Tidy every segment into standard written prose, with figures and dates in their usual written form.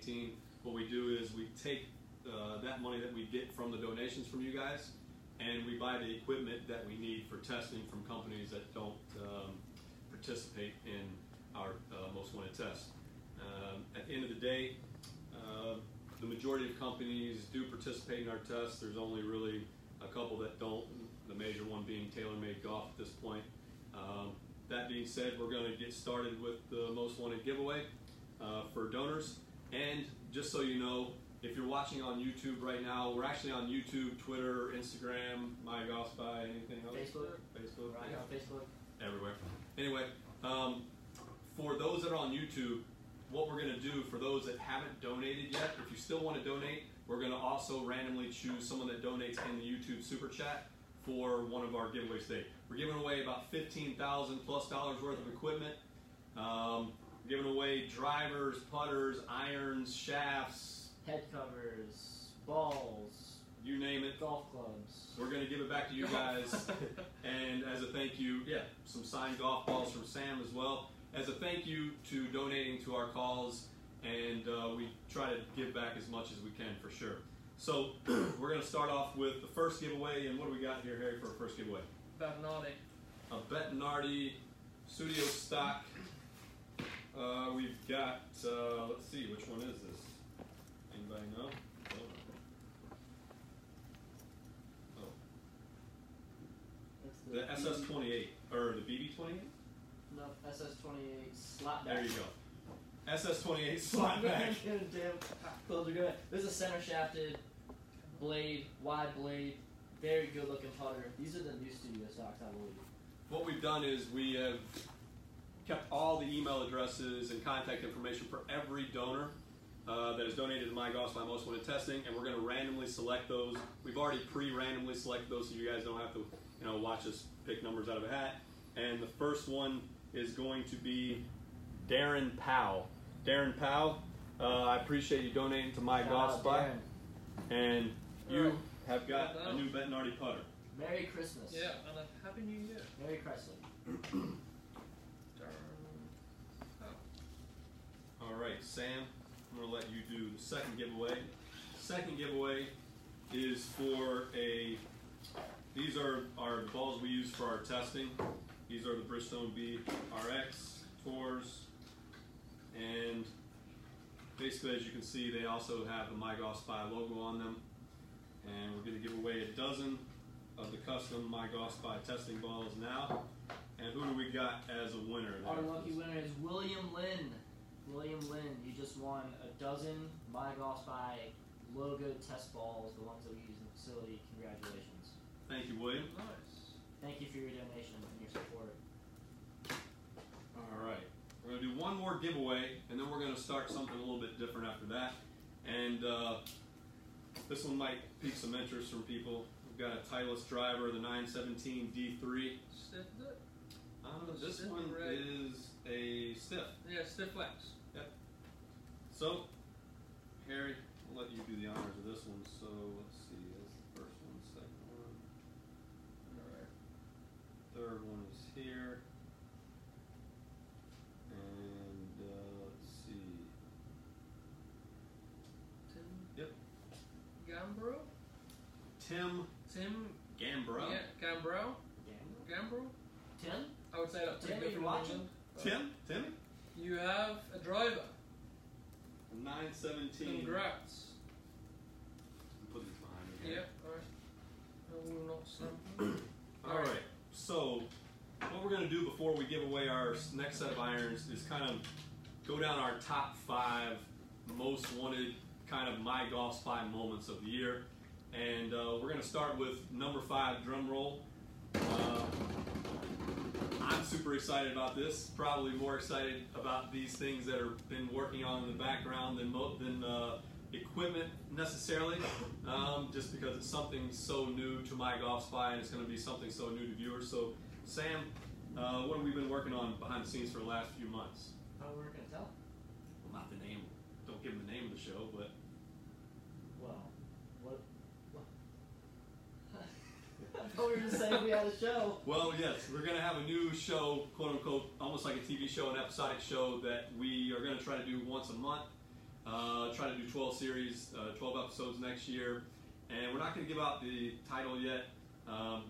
2019, what we do is we take that money that we get from the donations from you guys, and we buy the equipment that we need for testing from companies that don't participate in our most wanted test. At the end of the day, the majority of companies do participate in our tests. There's only really a couple that don't, the major one being TaylorMade Golf at this point. That being said, we're going to get started with the most wanted giveaway for donors. And just so you know, if you're watching on YouTube right now, we're actually on YouTube, Twitter, Instagram, MyGolfSpy, anything else? Facebook. Right, on Facebook. Everywhere. Anyway, for those that are on YouTube, what we're going to do for those that haven't donated yet, if you still want to donate, we're going to also randomly choose someone that donates in the YouTube Super Chat for one of our giveaways today. We're giving away about $15,000+ worth of equipment. Giving away drivers, putters, irons, shafts, head covers, balls, you name it. Golf clubs. We're going to give it back to you guys. And as a thank you, some signed golf balls from Sam as well. As a thank you to donating to our cause, and we try to give back as much as we can for sure. So we're going to start off with the first giveaway, and what do we got here, Harry, for our first giveaway? Bettinardi. A Bettinardi Studio Stock. We've got, let's see, which one is this? Anybody know? Oh. The SS28, or the BB28? No, SS28 slap back. There you go. SS28 slap back. Damn, those are good. This is a center shafted blade, wide blade, very good looking putter. These are the new studio stocks, I believe. What we've done is we have kept all the email addresses and contact information for every donor that has donated to MyGolfSpy Most Wanted Testing, and we're going to randomly select those. We've already pre-randomly selected those, so you guys don't have to, watch us pick numbers out of a hat. And the first one is going to be Darren Powell. Darren Powell, I appreciate you donating to MyGolfSpy, and you have got a new Bettinardi putter. Merry Christmas. Yeah, and a Happy New Year. Merry Chrysler. All right, Sam, I'm going to let you do the second giveaway. Second giveaway is for these are our balls we use for our testing. These are the Bridgestone B RX Tours, and basically, as you can see, they also have the MyGolfSpy logo on them. And we're going to give away a dozen of the custom MyGolfSpy testing balls now. And who do we got as a winner? Our lucky winner is William Lynn. William Lynn, you just won a dozen MyGolfSpy logo test balls, the ones that we use in the facility. Congratulations. Thank you, William. Nice. Thank you for your donation and your support. All right. We're going to do one more giveaway, and then we're going to start something a little bit different after that. And this one might pique some interest from people. We've got a Titleist driver, the 917 D3. Stiff is it? This Stiff one red. is a stiff. Yeah, stiff flex. Yep. So, Harry, I'll let you do the honors of this one. So, let's see. That's the first one, second one. All right. Third one is here. And let's see. Tim. Yep. Gambro? Tim Gambro. Yeah, Gambro. Gambro? Tim? I would say that. Tim, if you're watching. Timmy? You have a driver. 917. Congrats. Put these behind me. Yeah, alright. I will not stamp. Alright, so what we're going to do before we give away our next set of irons is kind of go down our top 5 most wanted kind of MyGolfSpy moments of the year. And we're going to start with number 5, drum roll. I'm super excited about this. Probably more excited about these things that are been working on in the background than equipment necessarily, just because it's something so new to MyGolfSpy and it's going to be something so new to viewers. So, Sam, what have we been working on behind the scenes for the last few months? How are we going to tell? Well, not the name. Don't give them the name of the show, but. Well, what? I thought we were just saying we had a show. Well, yes, we're going to have a new show, quote unquote, almost like a TV show, an episodic show that we are going to try to do once a month. Try to do 12 series, 12 episodes next year. And we're not going to give out the title yet,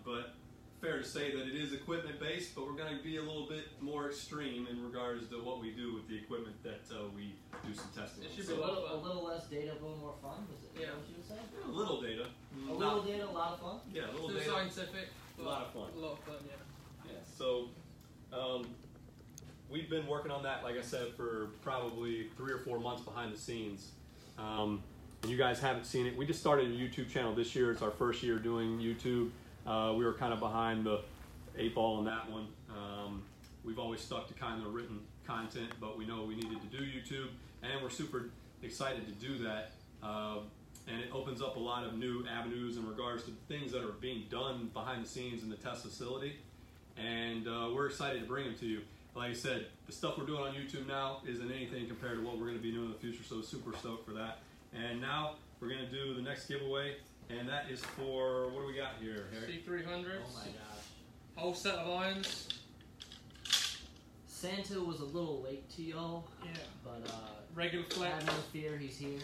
but fair to say that it is equipment based, but we're going to be a little bit more extreme in regards to what we do with the equipment that we do some testing It on. should So, be A little less data, a little more fun. Was it Yeah. what you would say? a little data. A little data, a lot of fun. Yeah, a little Still data. scientific. A lot of fun. A lot of fun, yeah. Yeah, so we've been working on that, like I said, for probably 3 or 4 months behind the scenes. And you guys haven't seen it. We just started a YouTube channel this year. It's our first year doing YouTube. We were kind of behind the 8 ball on that one. We've always stuck to kind of written content, but we know we needed to do YouTube, and we're super excited to do that. And it opens up a lot of new avenues in regards to things that are being done behind the scenes in the test facility. And we're excited to bring them to you. Like I said, the stuff we're doing on YouTube now isn't anything compared to what we're going to be doing in the future, so super stoked for that. And now we're going to do the next giveaway, and that is for, what do we got here, Harry? C300s. Oh my gosh. Whole set of irons. Santa was a little late to y'all, Yeah. but Regular flex. have no fear, he's here.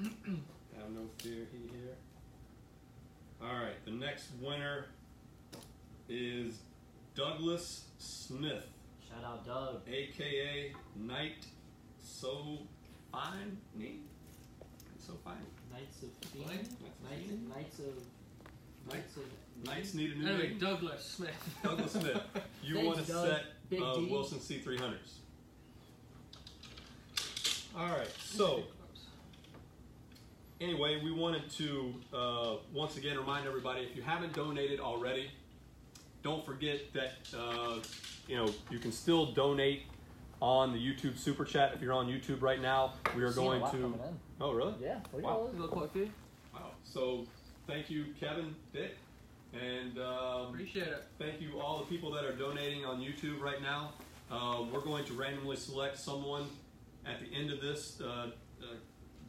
Have no fear, he here. All right, the next winner is Douglas Smith, Shout out Doug. aka Knight So Fine. So fine. Knights of Fine. Fiend? Knights Knights of Knights need a new Anyway, name. Douglas Smith. Douglas Smith. You Thanks, want a Doug. set Big of D. Wilson C300s. All right, so anyway, we wanted to once again remind everybody, if you haven't donated already, don't forget that you can still donate on the YouTube Super Chat. If you're on YouTube right now, we are going to. Oh, really? Yeah, Wow. We've got quite a few. Wow. So thank you, Kevin, Dick, and Appreciate it. thank you all the people that are donating on YouTube right now. We're going to randomly select someone at the end of this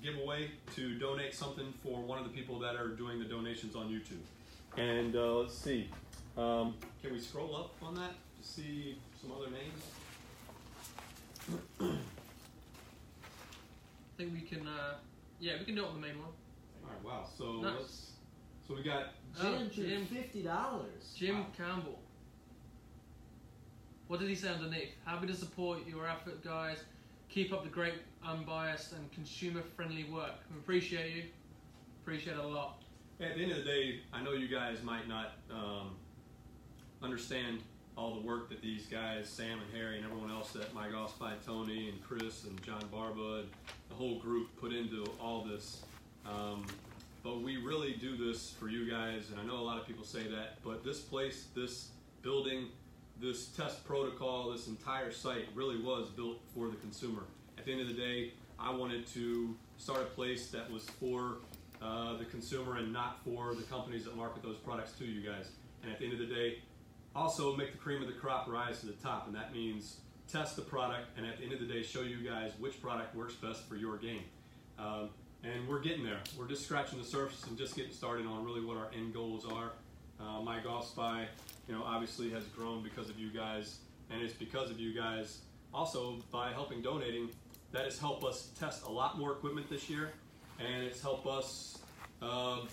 giveaway to donate something for one of the people that are doing the donations on YouTube. And let's see. Can we scroll up on that to see some other names? I think we can, we can do it on the main one. All right, wow. So Nice. so we got Jim. $50. Jim Wow. Campbell. What did he say underneath? Happy to support your effort, guys. Keep up the great, unbiased, and consumer-friendly work. We appreciate you. Appreciate it a lot. at the end of the day, I know you guys might not understand all the work that these guys, Sam and Harry and everyone else at MyGolfSpy, Tony and Chris and John Barba, and the whole group put into all this. But we really do this for you guys, and I know a lot of people say that, but this place, this building, this test protocol, this entire site really was built for the consumer. At the end of the day, I wanted to start a place that was for the consumer and not for the companies that market those products to you guys. And at the end of the day, also make the cream of the crop rise to the top, and that means test the product, and at the end of the day, show you guys which product works best for your game. And we're getting there. We're just scratching the surface and just getting started on really what our end goals are. MyGolfSpy, obviously has grown because of you guys, and it's because of you guys also by helping donating that has helped us test a lot more equipment this year, and it's helped us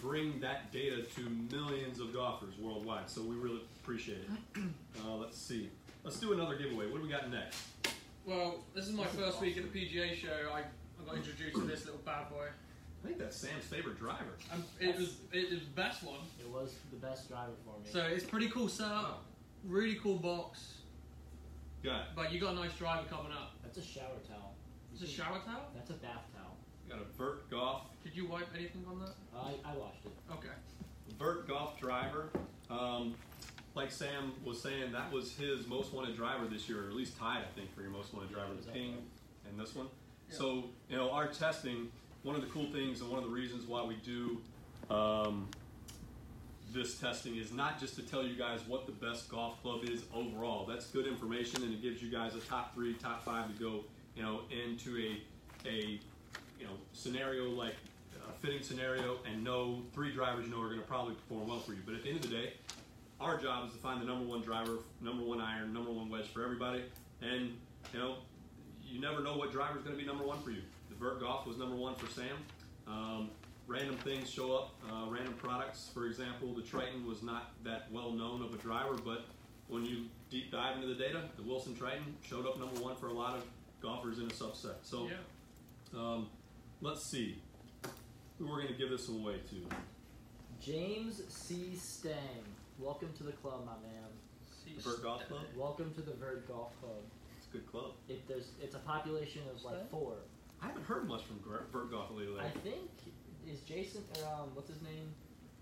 bring that data to millions of golfers worldwide. So we really appreciate it. Let's see. Let's do another giveaway. What do we got next? Well, this is my first week at the PGA show. I got introduced to this little bad boy. I think that's Sam's favorite driver. It was the best one. It was the best driver for me. So it's pretty cool setup, really cool box. Got it. But you got a nice driver coming up. That's a shower towel. It's a shower towel. That's a bath towel. Got a Vert Golf. Did you wipe anything on that? I washed it. Okay. Vert Golf driver. Like Sam was saying, that was his most wanted driver this year, or at least tied, I think, for your most wanted driver, the Ping and this one. Yeah. So, our testing, one of the cool things and one of the reasons why we do this testing is not just to tell you guys what the best golf club is overall. That's good information, and it gives you guys a top 3, top 5 to go, into a scenario like a fitting scenario, and know 3 drivers are going to probably perform well for you. But at the end of the day, our job is to find the number 1 driver, number 1 iron, number 1 wedge for everybody. And you never know what driver is going to be number 1 for you. The Vert Golf was number one for Sam. Random things show up, random products. For example, the Triton was not that well known of a driver, but when you deep dive into the data, the Wilson Triton showed up number one for a lot of golfers in a subset. So let's see who we're going to give this away to. James C. Stang. Welcome to the club, my man. The Vert Golf Club? Welcome to the Vert Golf Club. It's a good club. It's a population of like 4. I haven't heard much from Vert Golf lately. I think, is Jason, what's his name?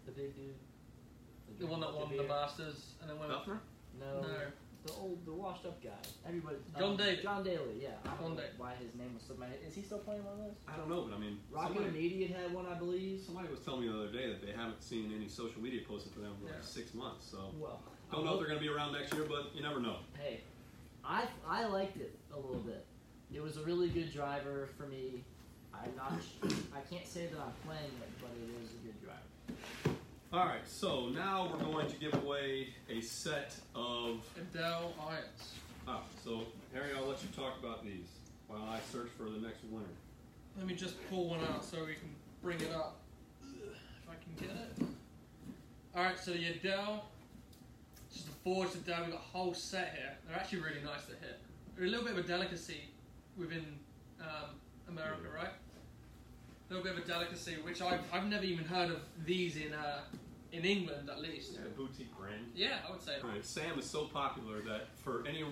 The big dude? The one that won the Masters and then went up. No. The washed up guy. Everybody. John Daly. John Daly, yeah. I don't John know Daly. why his name was slipped my head. Is he still playing one of those? I don't know, but I mean, Rocket Immediate had one, I believe. somebody was telling me the other day that they haven't seen any social media posted for them for like 6 months. So Well, don't know if they're going to be around next year, but you never know. Hey, I liked it a little bit. It was a really good driver for me. I can't say that I'm playing it, but it is a good driver. All right, so now we're going to give away a set of. Adele irons. So Harry, I'll let you talk about these while I search for the next winner. Let me just pull one out so we can bring it up. If I can get it. Alright, so the Adele. Just the forged Adele. We've got a whole set here. They're actually really nice to hit. They're a little bit of a delicacy within America, right? A little bit of a delicacy, which I've never even heard of these in England, at least. Yeah, a boutique brand. Yeah, I would say. All right, Sam is so popular that for any,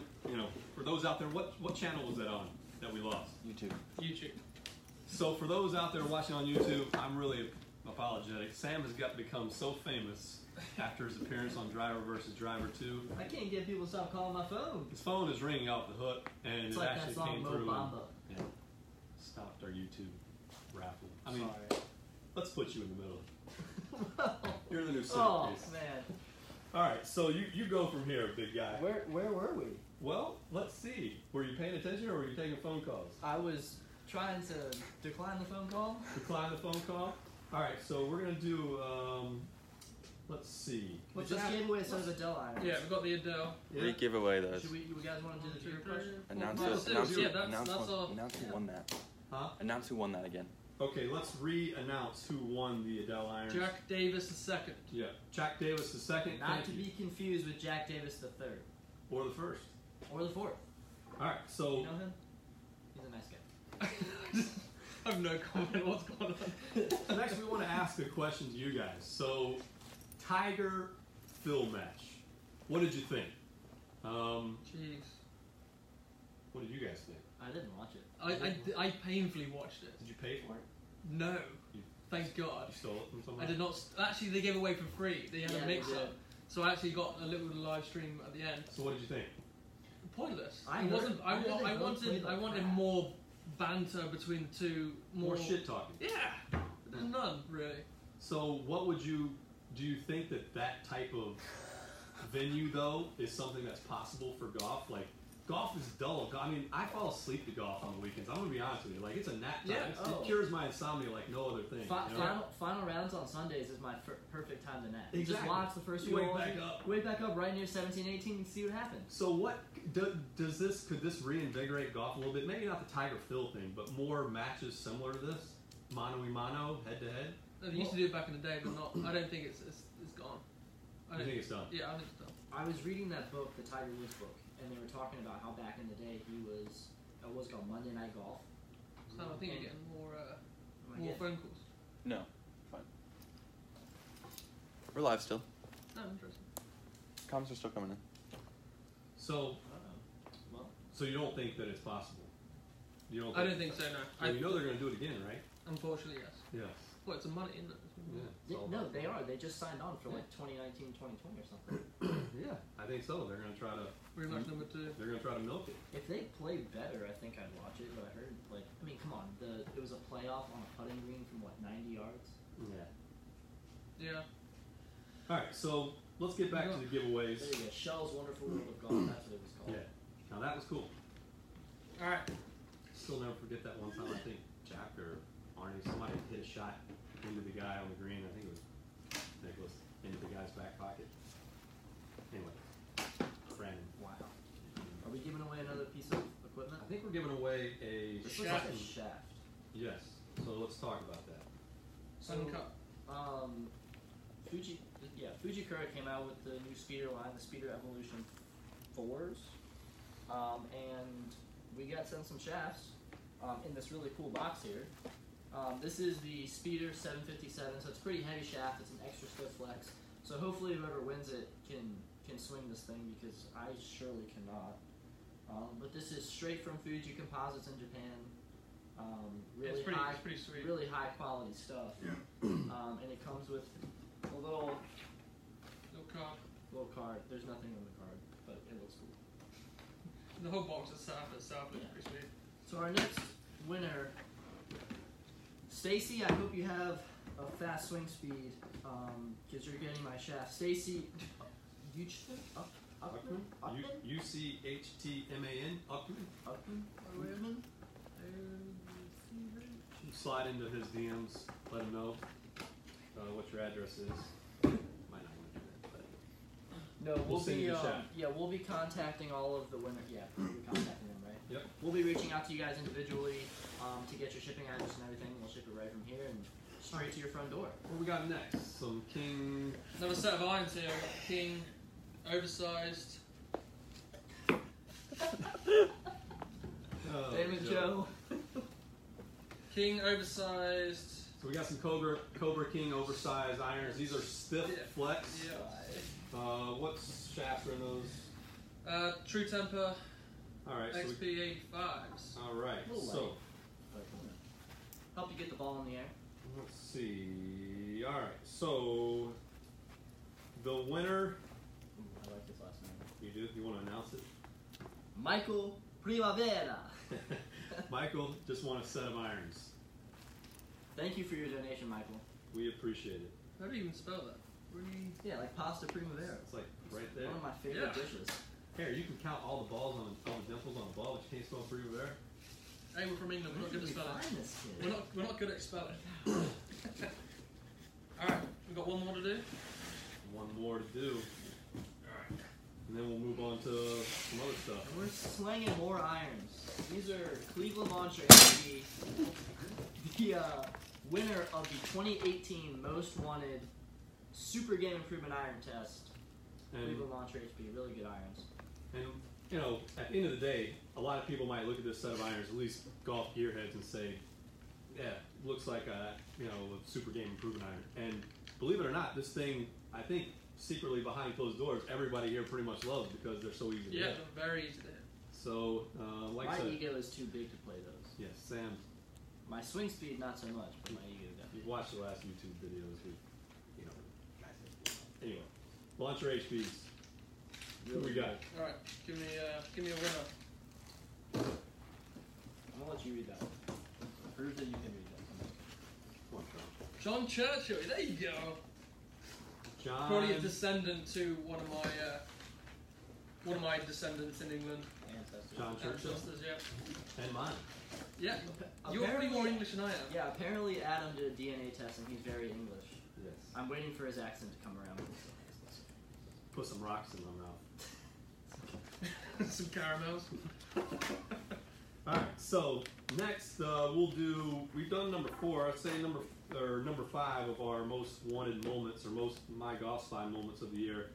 for those out there, what channel was that on that we lost? YouTube. So for those out there watching on YouTube, I'm really apologetic. Sam has become so famous after his appearance on Driver vs. Driver 2. I can't get people to stop calling my phone. His phone is ringing off the hook, and It's it like actually that song came Mo through Bamba. and stopped our YouTube raffle. I mean, Sorry. let's put you in the middle. Well, You're the new oh, centerpiece. man. All right, so you go from here, big guy. Where were we? Well, let's see. Were you paying attention or were you taking phone calls? I was trying to decline the phone call. Decline the phone call? All right, so we're going to do, let's see. We just gave away a set of Adele irons. Yeah, we've got the Adele. Yeah. We give away those. Should we, you guys want to do the trivia question? Announce who won that again. Okay, let's re-announce who won the Adele irons. Jack Davis II. Yeah, Jack Davis the second. Not to be confused with Jack Davis the third. Or the first. Or the fourth. All right, so. You know him? He's a nice guy. I have no comment what's going on. Next, we want to ask a question to you guys. So, Tiger Phil match. What did you think? Jeez. What did you guys think? I didn't watch it. I painfully watched it. Did you pay for it? No. Thank God. You stole it from someone? I did not. Actually, they gave away for free. They had a they mix-up. did. So I actually got a little live stream at the end. So what did you think? Pointless. I It heard- wasn't. I heard they I both played wanted like crap. more banter between the two. More shit talking. Yeah. There's none really. So what would you, do you think that type of venue though is something that's possible for golf? Like golf is dull. I mean, I fall asleep to golf on the weekends. I'm gonna be honest with you. Like it's a nap time. Yeah. It cures my insomnia like no other thing. you know? Final rounds on Sundays is my perfect time to nap. Exactly. You just watch the first few Wake holes, back up. wake back up right near 17, 18 and see what happens. So what could this reinvigorate golf a little bit? Maybe not the Tiger Phil thing, but more matches similar to this, mano a mano, head to head. They used to do it back in the day, but not. I don't think it's gone. I think it's done. Yeah, I think it's done. I was reading that book, the Tiger Woods book, and they were talking about how back in the day he was, what's it called, Monday Night Golf. So I think you're getting more Yeah. phone calls. No, fine. We're live still. No, interesting. Comments are still coming in. So, Well, so you don't think that it's possible? You don't? I don't think so. No. Well, you know they're going to do it again, right? Unfortunately, yes. Yes. Well, it's a money, isn't it? Yeah. it's all no, about they that. are. They just signed on for like 2019, 2020 or something. Yeah, I think so. They're going to try to. Rematch number 2. They're going to try to milk it. If they play better, I think I'd watch it. But I heard, like, I mean, come on, it was a playoff on a putting green from what 90 yards. Yeah. Yeah. All right, so let's get back to the giveaways. There you go. Shell's Wonderful World of Golf. That's what it was called. Yeah. Now that was cool. All right. Still never forget that one time. I think Jack or Arnie, somebody hit a shot into the guy on the green. I think it was Nicholas into the guy's back pocket. Anyway, Brandon. Wow. Are we giving away another piece of equipment? I think we're giving away a This looks like a shaft. shaft. Yes. So let's talk about that. So, Uncut. Fujikura came out with the new speeder line, the Speeder Evolution 4s, and we got sent some shafts in this really cool box here. This is the Speeder 757, so it's a pretty heavy shaft. It's an extra stiff flex. So hopefully whoever wins it can swing this thing, because I surely cannot. But this is straight from Fuji Composites in Japan. Really it's pretty sweet. Really high quality stuff. And it comes with a little card. There's nothing on the card, but it looks cool. The whole box itself is pretty sweet. So our next winner, Stacy, I hope you have a fast swing speed, because you're getting my shaft. Stacy, Uchtman? U-C-H-T-M-A-N, Uchtman. Slide into his DMs, let him know what your address is. Might not want to do that, but no, we'll send you the shaft. We'll be contacting all of the winners. Yeah, we'll be contacting them, right? Yep. We'll be reaching out to you guys individually to get your shipping address and everything. We'll ship it right from here and straight to your front door. What we got next? Some King. Another set of irons here. King, oversized. Damon Joe. King, oversized. So we got some Cobra King oversized irons. These are stiff flex. Yeah. What shafts are in those? True Temper. All right. XP85s. All right. So help you get the ball in the air. let's see. All right. So the winner. I like this last name. You do? You want to announce it? Michael Primavera. Michael just won a set of irons. Thank you for your donation, Michael. We appreciate it. How do you even spell that? Yeah, like pasta primavera. It's like right there. One of my favorite dishes. Here, you can count all the balls on all the dimples on the ball, but you can't spell Primavera. Hey, we're from England. We're not good at spelling. This kid? We're not good at spelling. All right, we've got one more to do. One more to do. And then we'll move on to some other stuff. And we're slinging more irons. These are Cleveland Launcher, the winner of the 2018 Most Wanted Super Game Improvement Iron Test. And, Cleveland Launcher HP, really good irons. and, you know, at the end of the day, a lot of people might look at this set of irons, at least golf gearheads, and say, yeah, looks like a, you know, a Super Game Improvement iron. And believe it or not, this thing, I think, secretly behind closed doors, everybody here pretty much loves because they're so easy to hit. Yeah, they're very easy to hit. So, like I my said, ego is too big to play those. yes, Sam, My swing speed, not so much, but my ego definitely. you've watched the last YouTube videos. You know, guys. Anyway, launcher HPs. Who we got? All right, give me a winner. I'm gonna let you read that. Prove that you can read that. Come on, John Churchill. There you go. John. Probably a descendant to one of my descendants in England. Ancestors. John Churchill. Ancestors, yeah. And mine. Yeah. You're pretty more English than I am. Yeah, apparently Adam did a DNA test and he's very English. Yes. I'm waiting for his accent to come around. Put some rocks in my mouth. Some caramels. Alright, so next we've done number 4, I'd say number 5 of our most wanted moments or most MyGolfSpy moments of the year.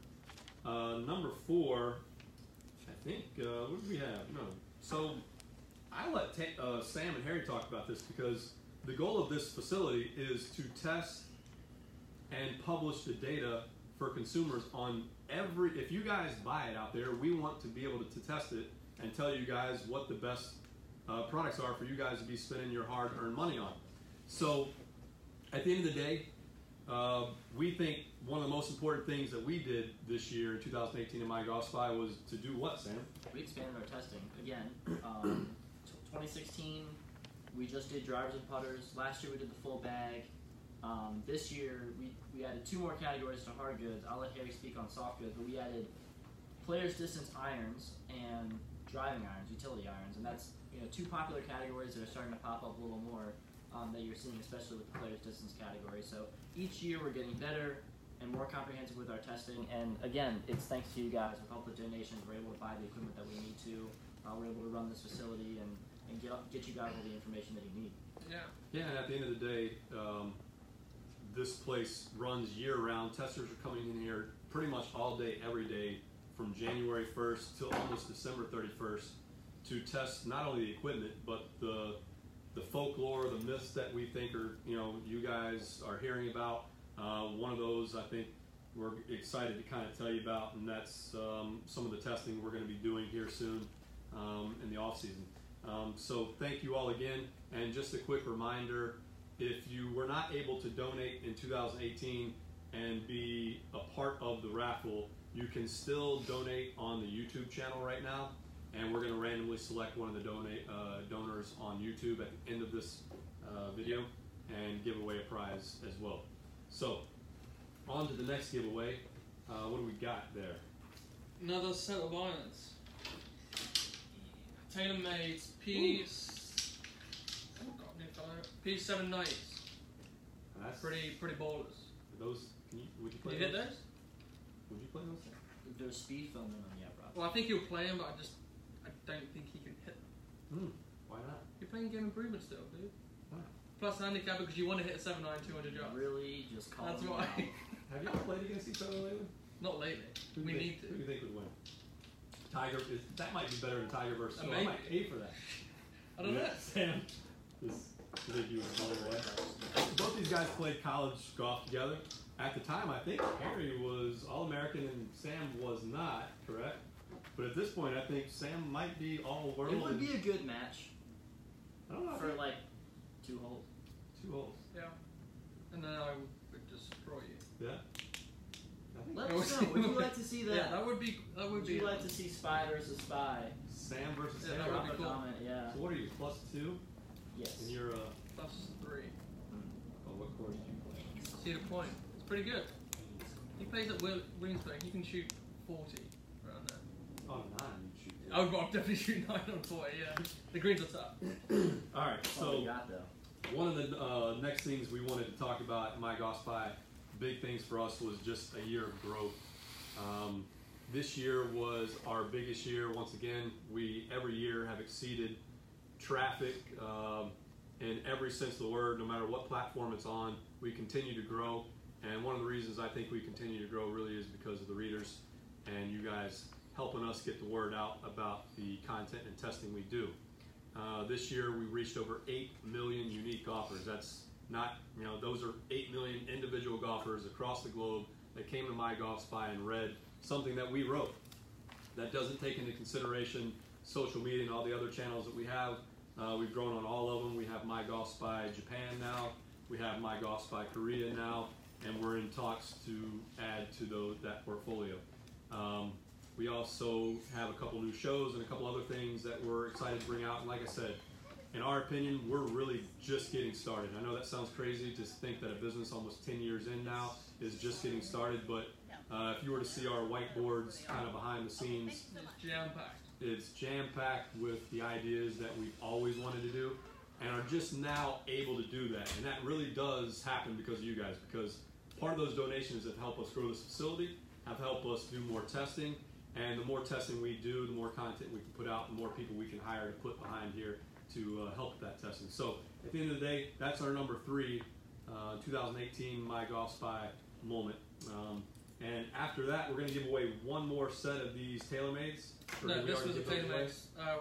Number 4, I think, what did we have? No. So I let Sam and Harry talk about this because the goal of this facility is to test and publish the data for consumers on if you guys buy it out there, we want to be able to test it and tell you guys what the best products are for you guys to be spending your hard-earned money on. So at the end of the day, we think one of the most important things that we did this year in 2018 in MyGolfSpy was to do what, Sam? We expanded our testing. Again, 2016, we just did drivers and putters. Last year we did the full bag. This year we added 2 more categories to hard goods. I'll let Harry speak on soft goods, but we added players distance irons and driving irons, utility irons, and that's 2 popular categories that are starting to pop up a little more that you're seeing, especially with the players distance category. So each year we're getting better and more comprehensive with our testing, and again, it's thanks to you guys. With all the donations, we're able to buy the equipment that we need to. We're able to run this facility and get you guys all the information that you need. Yeah. Yeah, and at the end of the day, this place runs year-round. Testers are coming in here pretty much all day, every day, from January 1st till almost December 31st, to test not only the equipment, but the folklore, the myths that we think are, you guys are hearing about. One of those I think we're excited to kind of tell you about, and that's some of the testing we're going to be doing here soon in the off season. So thank you all again, and just a quick reminder, if you were not able to donate in 2018 and be a part of the raffle, you can still donate on the YouTube channel right now, and we're going to randomly select one of the donors on YouTube at the end of this video and give away a prize as well. So on to the next giveaway. What do we got there? Another set of irons. TaylorMade P790s. That's Pretty ballers. those. Would you play Can you hit those? those? Would you play those? There's speed film in them, yeah, bro. Well, I think he'll play them, but I don't think he can hit them. Why not? You're playing game improvement still, dude. Why? Plus handicap because you want to hit a 7-9 200 yards. Really, just call That's me why. out. Have you ever played against each other lately? Not lately. Who We do you need think, Who do to. you think would win? Tiger. That might be better than Tiger versus Phil. I Maybe. might pay for that. I don't know. Sam. You think you would blow away? Both these guys played college golf together. At the time, I think Harry was All-American and Sam was not, correct? But at this point, I think Sam might be all-world. It would be a good match I don't know. for like 2 holes. 2 holes. Yeah. And then I would destroy you. Yeah. I think Let us know. Would you like to see that? Yeah, that would be. Would you like to see Spy versus Spy? Sam versus Yeah, Sam. that would Drop be a cool. comment, yeah. So what are you, +2? Yes. And you're Plus 3. what course do you play? Cedar Point. It's pretty good. He plays at Williamsburg. He can shoot 40 around there. Oh, 9 you shoot. Oh, I'll definitely shoot 9 on 40. Yeah. The greens are tough. All right. That's all So we got, though. one of the next things we wanted to talk about at MyGolfSpy, big things for us was just a year of growth. This year was our biggest year. Once again, we every year have exceeded traffic in every sense of the word, no matter what platform it's on. We continue to grow, and one of the reasons I think we continue to grow really is because of the readers and you guys helping us get the word out about the content and testing we do. This year we reached over 8 million unique golfers. That's not, those are 8 million individual golfers across the globe that came to MyGolfSpy and read something that we wrote. That doesn't take into consideration social media and all the other channels that we have. We've grown on all of them. We have MyGolfSpy Japan now. We have MyGolfSpy Korea now, and we're in talks to add to that portfolio. We also have a couple new shows and a couple other things that we're excited to bring out. And like I said, in our opinion, we're really just getting started. I know that sounds crazy to think that a business almost 10 years in now is just getting started, but if you were to see our whiteboards kind of behind the scenes, It's jam-packed. it's jam-packed with the ideas that we've always wanted to do and are just now able to do that. And that really does happen because of you guys, because part of those donations have helped us grow this facility, have helped us do more testing, and the more testing we do, the more content we can put out, the more people we can hire to put behind here to help with that testing. So at the end of the day, that's our number 3 2018 MyGolfSpy moment. And after that, we're going to give away one more set of these TaylorMades. No, this was a TaylorMade.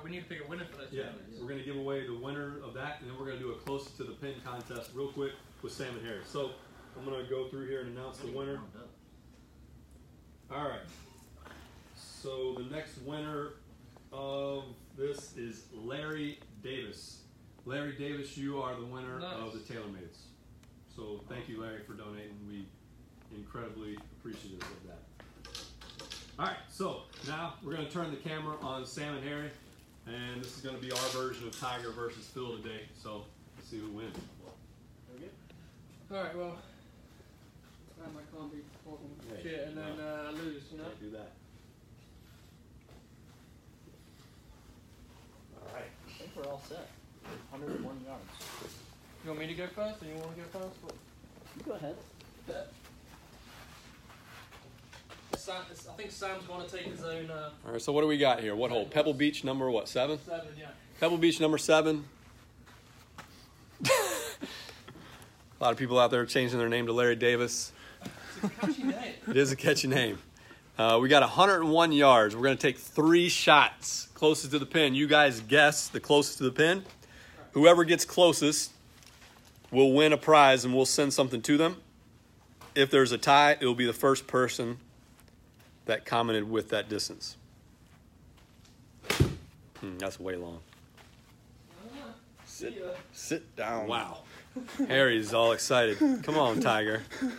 We need to pick a winner for those Yeah, TaylorMades. we're going to give away the winner of that, and then we're going to do a closest to the pin contest real quick with Sam and Harry. So I'm going to go through here and announce the winner. All right. So the next winner of this is Larry Davis. Larry Davis, you are the winner of the TaylorMades. So thank you, Larry, for donating. We incredibly appreciative of that. All right, so now we're going to turn the camera on Sam and Harry, and this is going to be our version of Tiger versus Phil today. So let's see who wins. All right, well, I can't be talking shit and then lose, you know? Can't do that. All right. I think we're all set. 101 yards. You want me to go first, or you want to go first? What? You go ahead. I think Sam's going to take his own. All right, so what do we got here? What hole? Pebble Beach number what? 7? 7, yeah. Pebble Beach number 7. A lot of people out there changing their name to Larry Davis. It's a catchy name. It is a catchy name. We got 101 yards. We're going to take 3 shots closest to the pin. You guys guess the closest to the pin. Whoever gets closest will win a prize, and we'll send something to them. If there's a tie, it will be the first person that commented with that distance. That's way long. Sit down. Wow. Harry's all excited. Come on, Tiger. I've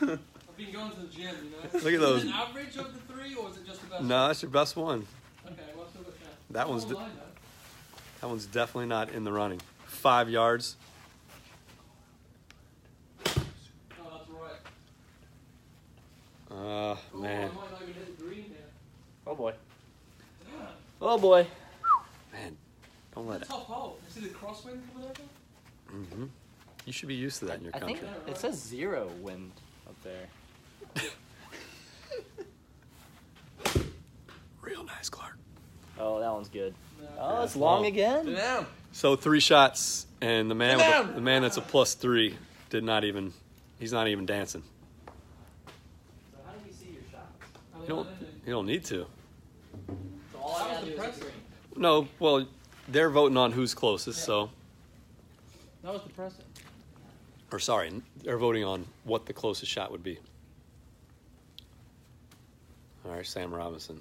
been going to the gym, you know. Look at those. Is it an average of the 3, or is it just the best? No, that's your best one. Okay, well, I'll still look at That one's online, that one's definitely not in the running. 5 yards. though. Oh, that's right. Oh, Man. I might not even hit the green here. Oh boy. Yeah. Oh boy. Man, don't let It's it. a tough hole. You see the crosswind coming over? Mm-hmm. You should be used to that in your I country. think it says 0 wind up there. Real nice, Clark. Oh, that one's good. No. Oh, it's Yeah, long long. again. Down. So 3 shots, and the man, Sit down. the man that's a +3 did not even. He's not even dancing. So how do we see your shots? You don't need to. So all I That gotta was do the is press. hit green. No, well, they're voting on who's closest. Yeah. So, That was depressing. or sorry, they're voting on what the closest shot would be. All right, Sam Robinson.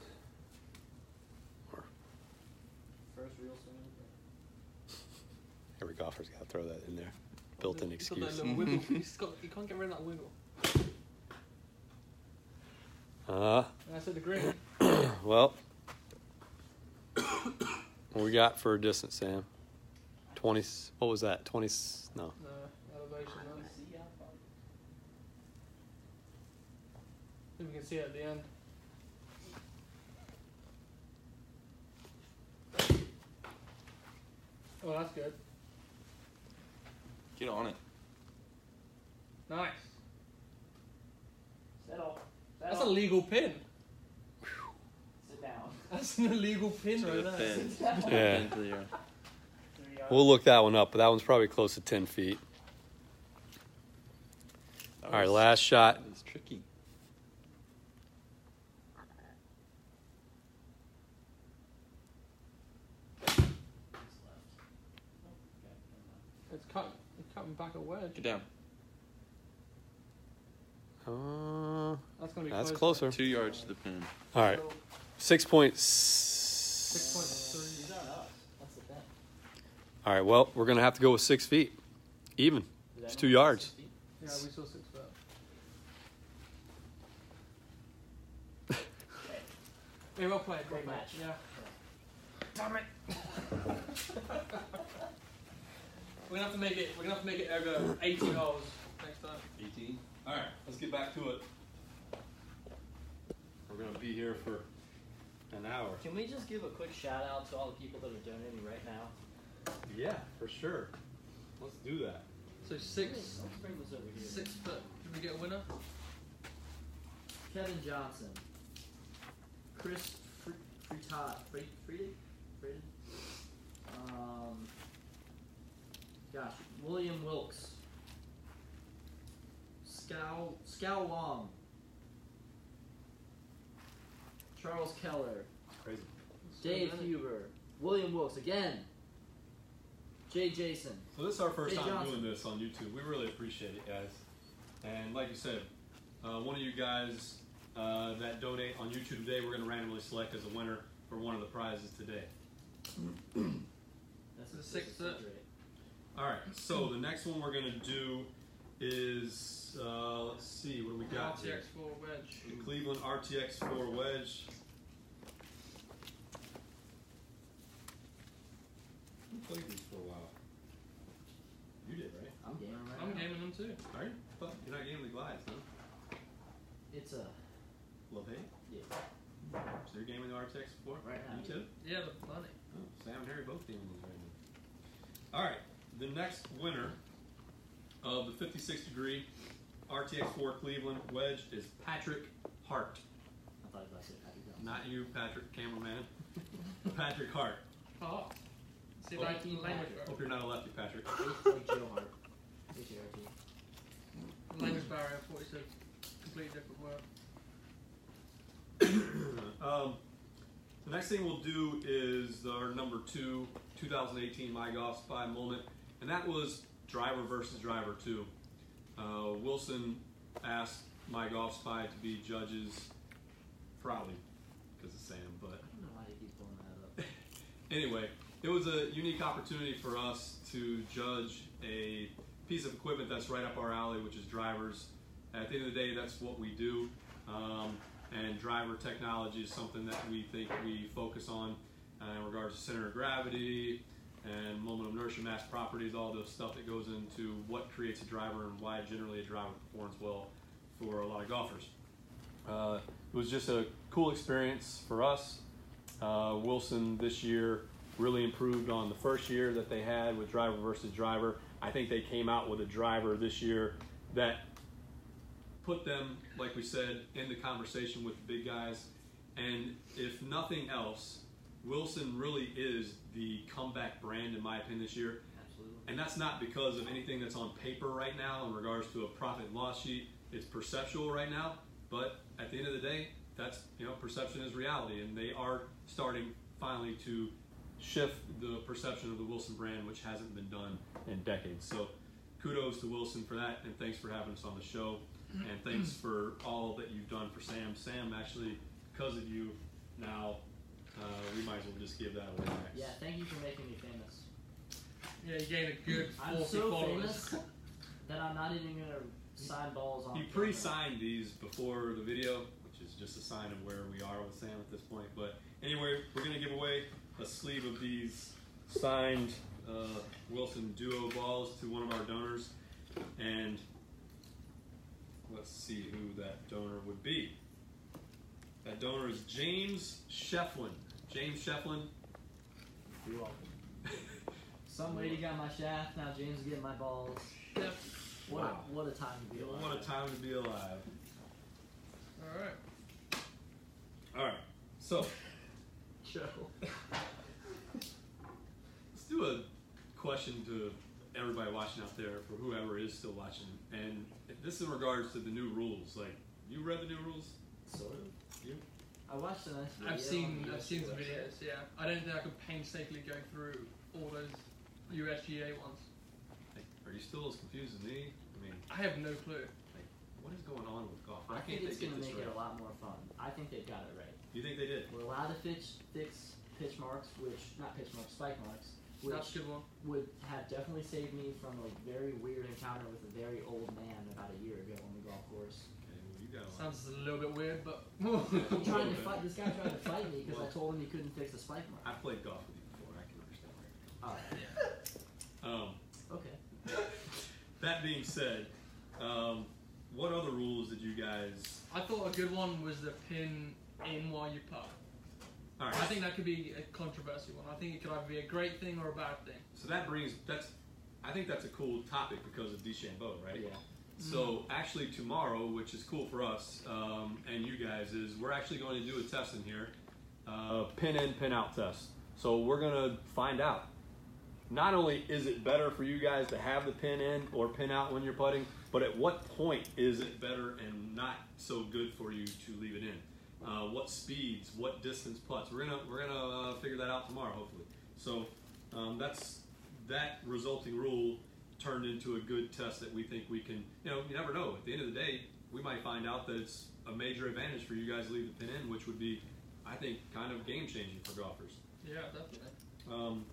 First real swing of the day. Every golfer's got to throw that in there. Built-in He's got excuse. that little wiggle. He can't get rid of that wiggle. And I said the green. Well, what we got for a distance, Sam? 20. What was that? 20. No. No, elevation. No. See how far? I think we can see it at the end. Oh, that's good. Get on it. Nice. Settle. That's a legal pin. Sit down. That's an illegal pin right Good there. pin. Yeah. Pin to the air. 3 yards. We'll look that one up, but that one's probably close to 10 feet. All right, last shot. It's tricky. It's cutting back a wedge. Get down. That's gonna be That's close. closer. 2 yards to the pin. All right, So, 6.6. 6.3. These aren't us. That's the thing. All right, well, we're going to have to go with 6 feet. Even. Did It's anyone 2 get yards. 6 feet? Yeah, we saw 6 foot. Okay. Yeah, well played. Great well match. played. Yeah. Damn it. We're gonna have to make it. We're gonna have to make it over 80 holes next time. 18. All right, let's get back to it. We're going to be here for an hour. Can we just give a quick shout out to all the people that are donating right now? Yeah, for sure. Let's do that. So Let's 6 bring this over here. 6 foot. Did we get a winner? Kevin Johnson. Chris Friedrich? Gosh, William Wilkes. Scow Long. Charles Keller. Crazy. Dave Huber. William Wilkes again. Jay Jason. So this is our first Hey, time Johnson. doing this on YouTube. We really appreciate it, guys. And like you said, one of you guys that donate on YouTube today, we're going to randomly select as a winner for one of the prizes today. That's The this 6 is foot. great. All right, so the next one we're going to do is, let's see, what do we got here? RTX4 wedge. The Cleveland RTX 4 wedge. You played these for a while. You did, right? I'm gaming right I'm now. gaming them too. Are you? But you're not gaming the glides, no? It's a Love hate? yeah. So you're gaming the RTX 4? Right now, You too? Yeah, the money. Oh, Sam and Harry both gaming these right now. All right, the next winner of the 56 degree RTX 4 Cleveland wedge is Patrick Hart. I thought I said Patrick Johnson. Not you, Patrick, cameraman. Patrick Hart. Oh. See if Oh, I can language Patrick. Hope you're not a lefty, Patrick. Like Joe Hart. H-A-R-T. Language barrier. I thought you said completely different word. The next thing we'll do is our number 2 2018 MyGolfSpy moment, and that was driver versus driver 2. Wilson asked MyGolfSpy to be judges, probably because of Sam, but I don't know why you keep pulling that up. anyway, it was a unique opportunity for us to judge a piece of equipment that's right up our alley, which is drivers. At the end of the day, that's what we do. And driver technology is something that we think we focus on in regards to center of gravity and moment of inertia, mass properties, all the stuff that goes into what creates a driver and why generally a driver performs well for a lot of golfers. It was just a cool experience for us. Wilson this year really improved on the first year that they had with driver versus driver. I think they came out with a driver this year that put them, like we said, in the conversation with the big guys. And if nothing else, Wilson really is the comeback brand, in my opinion, this year. Absolutely. And that's not because of anything that's on paper right now in regards to a profit and loss sheet. It's perceptual right now, but at the end of the day, that's, perception is reality, and they are starting finally to shift the perception of the Wilson brand, which hasn't been done in decades. So kudos to Wilson for that, and thanks for having us on the show. And thanks for all that you've done for Sam. Sam, actually, because of you, now we might as well just give that away next. Yeah, thank you for making me famous. Yeah, you gained a good 40 I'm so followers. famous that I'm not even going to sign balls on He camera. pre-signed these before the video, which is just a sign of where we are with Sam at this point. But anyway, we're going to give away a sleeve of these signed Wilson Duo balls to one of our donors. And let's see who that donor would be. That donor is James Shefflin. James Shefflin. You're welcome. Some lady got my shaft, now James is getting my balls. Yep. Wow. What a time to be alive. What a time to be alive. Alright. Alright, so Joe. let's do a question to everybody watching out there, for whoever is still watching. And this is in regards to the new rules. Like, you read the new rules? Sort of. You? I watched a nice video. I've seen on the some USGA. videos, yeah. I don't think I could painstakingly go through all those USGA ones. Like, are you still as confused as me? I mean, I have no clue. like, what is going on with golf? I Why think can't it's they going get to this make it right? a lot more fun. I think they've got it right. You think they did? We're allowed to fix pitch marks, spike marks, which That's a good one. would have definitely saved me from a very weird encounter with a very old man about a year ago on the golf course. Okay, well, you got a lot. Sounds a little bit weird, but He tried to fight. This guy tried to fight me because I told him he couldn't fix a spike mark. I've played golf with you before. I can understand where you're Oh, coming from. okay. That being said, what other rules did you guys? I thought a good one was the pin in while you putt. All right. I think that could be a controversial one. I think it could either be a great thing or a bad thing. So I think that's a cool topic because of DeChambeau, right? Yeah. So actually tomorrow, which is cool for us and you guys, is we're actually going to do a test in here, pin in, pin out test. So we're going to find out. Not only is it better for you guys to have the pin in or pin out when you're putting, but at what point is it better and not so good for you to leave it in? What speeds, what distance putts? We're gonna figure that out tomorrow, hopefully. So that's that resulting rule turned into a good test that we think we can. You never know. At the end of the day, we might find out that it's a major advantage for you guys to leave the pin in, which would be, I think, kind of game changing for golfers. Yeah, definitely.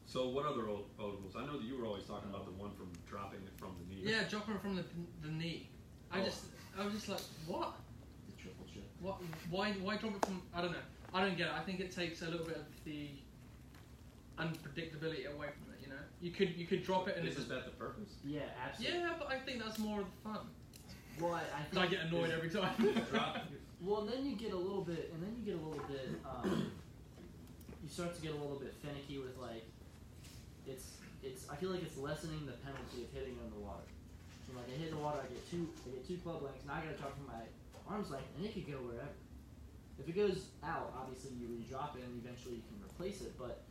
So what other old rules? I know that you were always talking about the one from dropping it from the knee. Yeah, dropping from the knee. I was just like, what? The triple chip. What? Why drop it from? I don't know. I don't get it. I think it takes a little bit of the unpredictability away from it. You could drop it and Isn't that the purpose? Yeah, absolutely. yeah, but I think that's more of the fun. Well, I 'Cause I think. get annoyed every time. Drop. Well, then you get a little bit, you start to get a little bit finicky with like, it's. I feel like it's lessening the penalty of hitting it in the water. So like I hit in the water, I get two club lengths. Now I gotta drop from my arm's length, and it could go wherever. If it goes out, obviously you re-drop it, and eventually you can replace it. But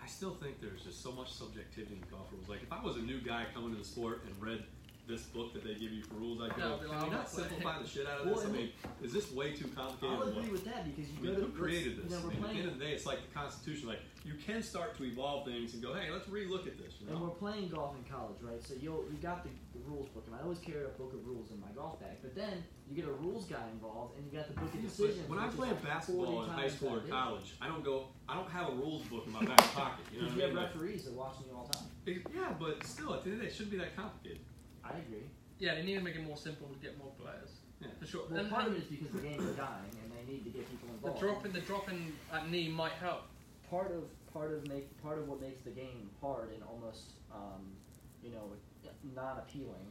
I still think there's just so much subjectivity in golf rules. Like if I was a new guy coming to the sport and read this book that they give you for rules, I'd No, go, but can I'm we not not simplify the shit out of Well, this? I and mean, is this way too complicated? I'll or agree what? with that because I you mean, go to who created this? You know, I we're mean, at the playing, end of the day, it's like the Constitution. Like, you can start to evolve things and go, hey, let's relook at this. You and know? we're playing golf in college, right? So you got the rules book, and I always carry a book of rules in my golf bag. But then you get a rules guy involved, and you got the book of decisions. When I which play is basketball in 40 high times school or that big. college, I don't have a rules book in my back pocket. You know Because what I you mean? have referees that are watching you all the time. Yeah, but still, at the end of the day, it shouldn't be that complicated. I agree. Yeah, they need to make it more simple to get more players. Yeah. For sure. Well, And part of it is because the game is dying, and they need to get people the involved. dropping at knee might help. Part of what makes the game hard and almost non-appealing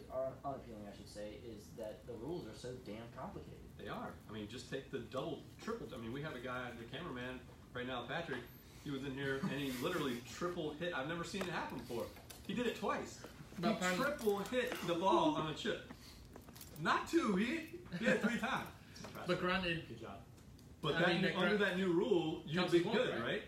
or unappealing, I should say, is that the rules are so damn complicated. They are. I mean, just take the double, triple. I mean, we have a guy, the cameraman right now, Patrick. He was in here and he literally triple hit. I've never seen it happen before. He did it twice. He triple hit the ball on a chip. Not two. He hit it 3 times. But granted, Good job. But I mean, under that new rule, you'd counts be as one, good, right? right?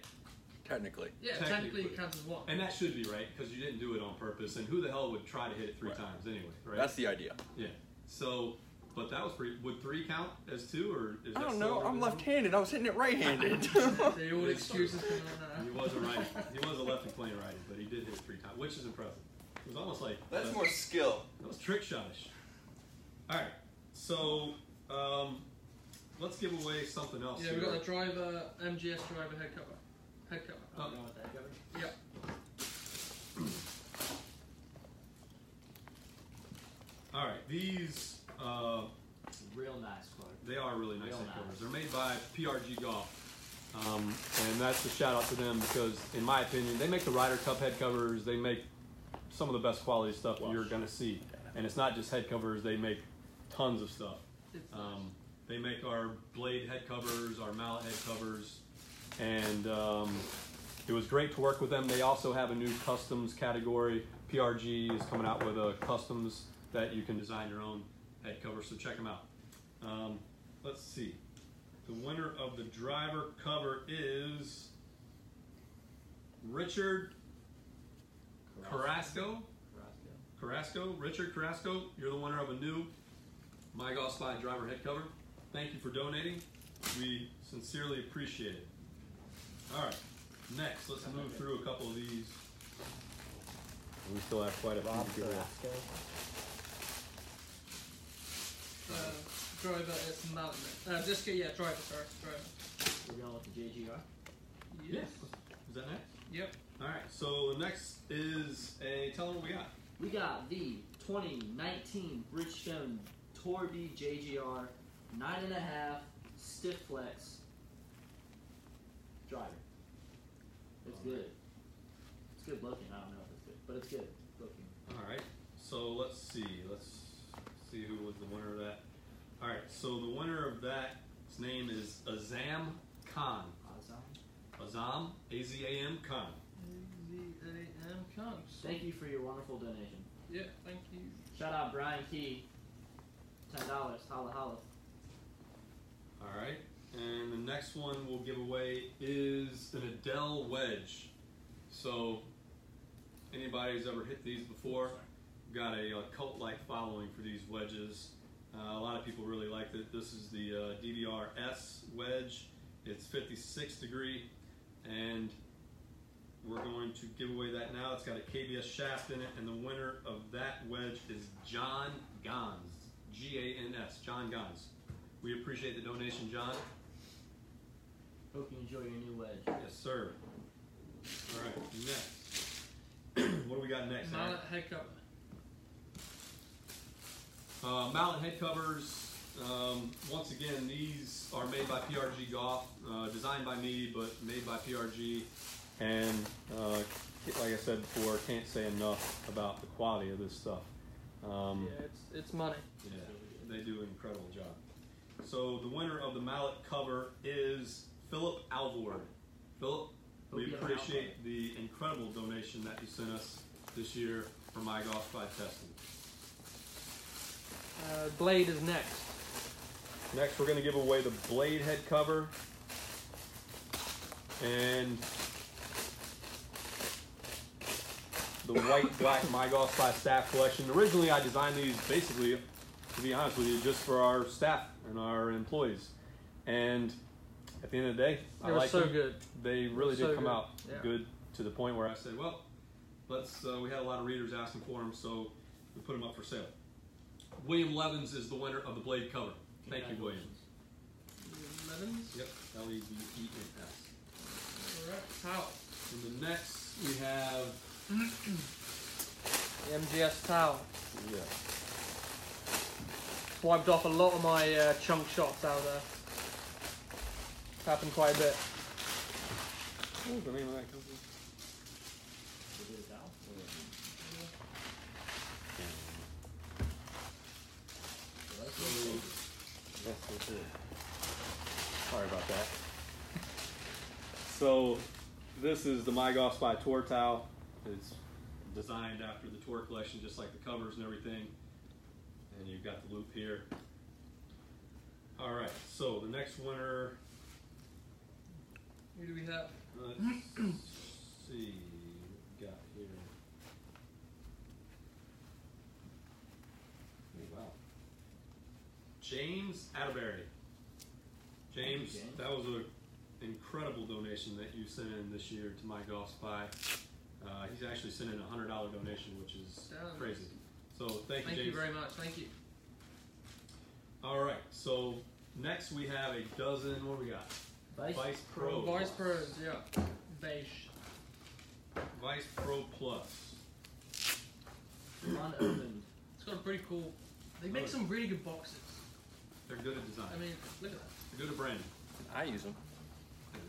Technically. yeah, technically it counts as one. And that should be right because you didn't do it on purpose. And who the hell would try to hit it 3 Right. times anyway, right? That's the idea. Yeah. So, but that was pretty. Would 3 count as 2 or is I that don't still know. I'm original? left-handed. I was hitting it right-handed. The old excuses coming on He now. was a righty. He was a lefty playing righty, but he did hit it 3 times, which is impressive. It was almost like That's more skill. that was trick shotish. All right, so let's give away something else. Yeah, here. we got the driver, MGS driver head cover. Head cover. Oh. You know what that covered? Yep. All right, these Real nice, Clark. they are really nice Real head nice. covers. They're made by PRG Golf, and that's a shout out to them because, in my opinion, they make the Ryder Cup head covers. They make some of the best quality stuff you're gonna see, and it's not just head covers. They make tons of stuff. It's They make our blade head covers, our mallet head covers, and it was great to work with them. They also have a new customs category. PRG is coming out with a customs that you can design your own head cover, so check them out. Let's see. The winner of the driver cover is Richard Carrasco. Richard Carrasco, you're the winner of a new MyGolfSpy driver head cover. Thank you for donating. We sincerely appreciate it. All right, next, let's move through a couple of these. We still have quite a few to go. driver, it's mallet. Driver, sorry. Driver. We're going with the JGR. Yes. Is that next? Yep. All right, so next is tell them what we got. We got the 2019 Bridgestone Tour B JGR 9.5 stiff flex driver. It's good. It's good looking. I don't know if it's good, but it's good looking. All right, so let's see. Let's see who was the winner of that. All right, so the winner of that, his name is Azam Khan. Azam, A-Z-A-M Khan. A-Z-A-M comes. Thank you for your wonderful donation. Yeah, thank you. Shout out Brian Key. $10. Holla holla. All right, and the next one we'll give away is an Adele wedge. So, anybody who's ever hit these before, got a cult-like following for these wedges. A lot of people really liked it. This is the DVR-S wedge. It's 56 degree, and we're going to give away that now. It's got a KBS shaft in it, and the winner of that wedge is John Gans. G-A-N-S, John Gans. We appreciate the donation, John. Hope you enjoy your new wedge. Yes, sir. All right, next. What do we got next? Mallet head cover. Mallet head covers. Once again, these are made by PRG Golf, designed by me, but made by PRG. And like I said before, can't say enough about the quality of this stuff. Yeah, it's money. Yeah, they do an incredible job. So the winner of the mallet cover is Philip Alvord. Philip, we appreciate the incredible donation that you sent us this year for MyGolfSpy testing. Blade is next. Next, we're going to give away the blade head cover. And the white black MyGolfSpy staff collection. Originally, I designed these basically, to be honest with you, just for our staff and our employees. And at the end of the day, I like them. Good. They really did come out Yeah. good to the point where I said, well, let's. We had a lot of readers asking for them, so we put them up for sale. William Levins is the winner of the blade cover. Thank you, William. Lemons. Yep, L-E-V-E-N-S. Alright, towel. And the next we have, The MGS towel. yeah, Wiped off a lot of my chunk shots out there. It's happened quite a bit. what was the name of that company? Sorry about that. So, this is the MyGolfSpy Tour towel. It's designed after the Tour collection, just like the covers and everything. And you've got the loop here. All right. So the next winner. Who do we have? Let's see. What we got here. Oh, wow. James Atterbury. James, James. that was an incredible donation that you sent in this year to MyGolfSpy. He's actually sent in a $100 donation, which is crazy. So thank you, James. Thank you very much. Thank you. All right. So next we have a dozen. What do we got? Vice Pro. Vice Plus. Pros, yeah. Beige. Vice Pro Plus. Unopened. It's got a pretty cool. They make some really good boxes. They're good at design. I mean, look at that. They're good at branding. I use them.